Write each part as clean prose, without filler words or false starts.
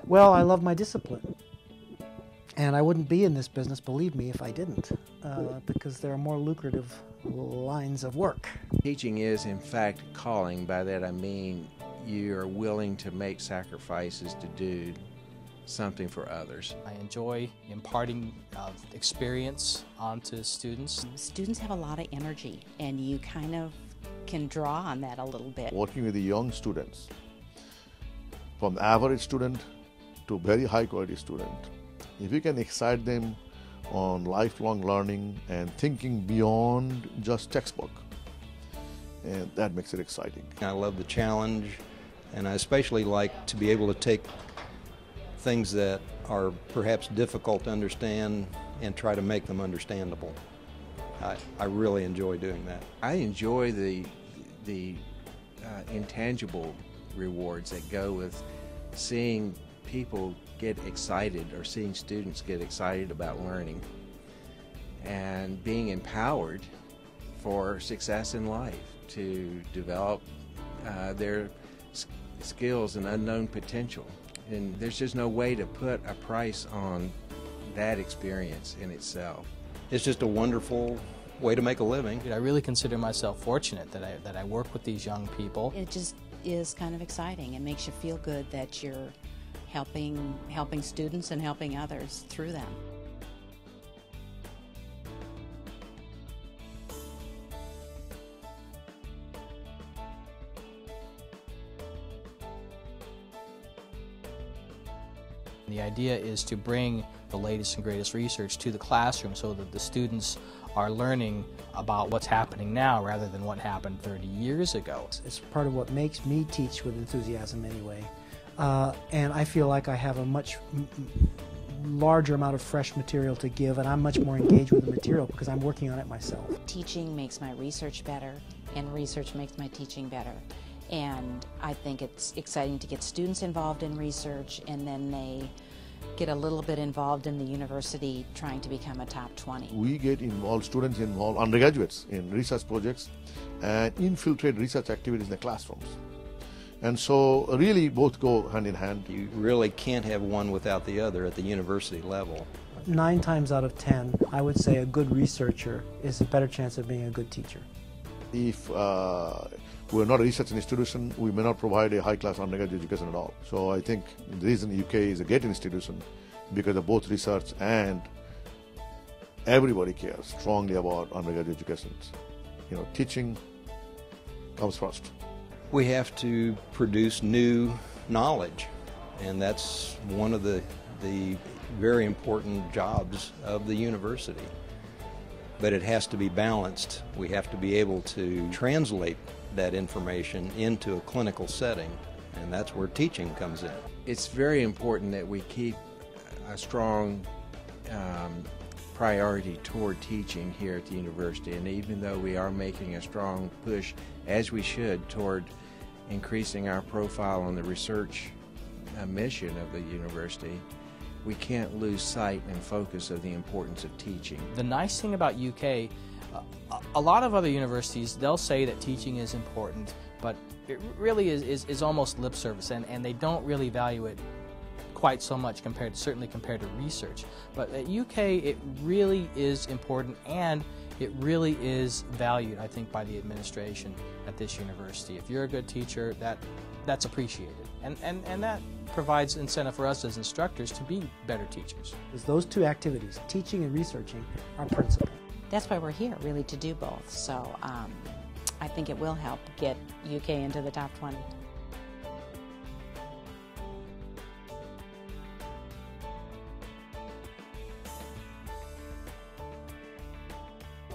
Well, I love my discipline. And I wouldn't be in this business, believe me, if I didn't, because there are more lucrative lines of work. Teaching is, in fact, calling. By that I mean you are willing to make sacrifices to do something for others. I enjoy imparting experience onto students. Students have a lot of energy, and you kind of can draw on that a little bit. Working with the young students, from the average student to very high quality student, if you can excite them on lifelong learning and thinking beyond just textbook, and that makes it exciting. I love the challenge, and I especially like to be able to take things that are perhaps difficult to understand and try to make them understandable. I really enjoy doing that. I enjoy the intangible rewards that go with seeing people get excited or seeing students get excited about learning and being empowered for success in life to develop their skills and unknown potential. And there's just no way to put a price on that experience in itself. It's just a wonderful way to make a living. I really consider myself fortunate that I work with these young people. It just is kind of exciting. It makes you feel good that you're helping students and helping others through them. The idea is to bring the latest and greatest research to the classroom so that the students are learning about what's happening now rather than what happened 30 years ago. It's part of what makes me teach with enthusiasm anyway. And I feel like I have a much larger amount of fresh material to give, and I'm much more engaged with the material because I'm working on it myself. Teaching makes my research better, and research makes my teaching better. And I think it's exciting to get students involved in research, and then they get a little bit involved in the university trying to become a top 20. We get involved, students involved, undergraduates in research projects and infiltrate research activities in the classrooms. And so really both go hand in hand. You really can't have one without the other at the university level. 9 times out of 10, I would say a good researcher is a better chance of being a good teacher. If we're not a research institution, we may not provide a high-class undergraduate education at all. So I think the reason the UK is a great institution because of both research and everybody cares strongly about undergraduate education. You know, teaching comes first. We have to produce new knowledge, and that's one of the very important jobs of the university. But it has to be balanced. We have to be able to translate that information into a clinical setting, and that's where teaching comes in. It's very important that we keep a strong priority toward teaching here at the university, and even though we are making a strong push, as we should, toward increasing our profile on the research mission of the university, we can't lose sight and focus of the importance of teaching. The nice thing about UK, a lot of other universities, they'll say that teaching is important, but it really is almost lip service, and they don't really value it quite so much certainly compared to research. But at UK, it really is important, and it really is valued, I think, by the administration at this university. If you're a good teacher, that's appreciated, and that provides incentive for us as instructors to be better teachers. Because those two activities, teaching and researching, are principal. That's why we're here, really, to do both. So I think it will help get UK into the top 20.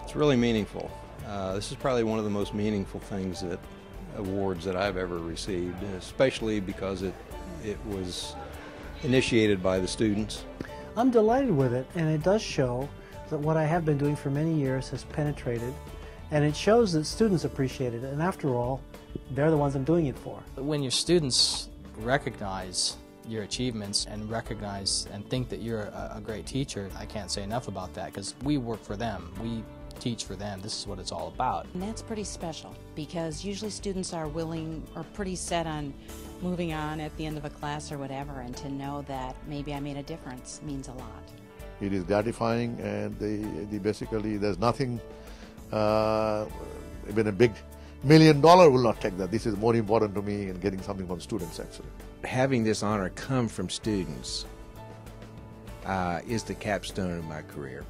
It's really meaningful. This is probably one of the most meaningful awards that I've ever received, especially because it was initiated by the students. I'm delighted with it, and it does show that what I have been doing for many years has penetrated, and it shows that students appreciate it, and after all, they're the ones I'm doing it for. When your students recognize your achievements and recognize and think that you're a great teacher, I can't say enough about that, because we work for them. teach for them. This is what it's all about. And that's pretty special because usually students are willing or pretty set on moving on at the end of a class or whatever, and to know that maybe I made a difference means a lot. It is gratifying, and basically there's nothing, even a big $1 million will not take that. This is more important to me, and getting something from students actually. Having this honor come from students is the capstone of my career.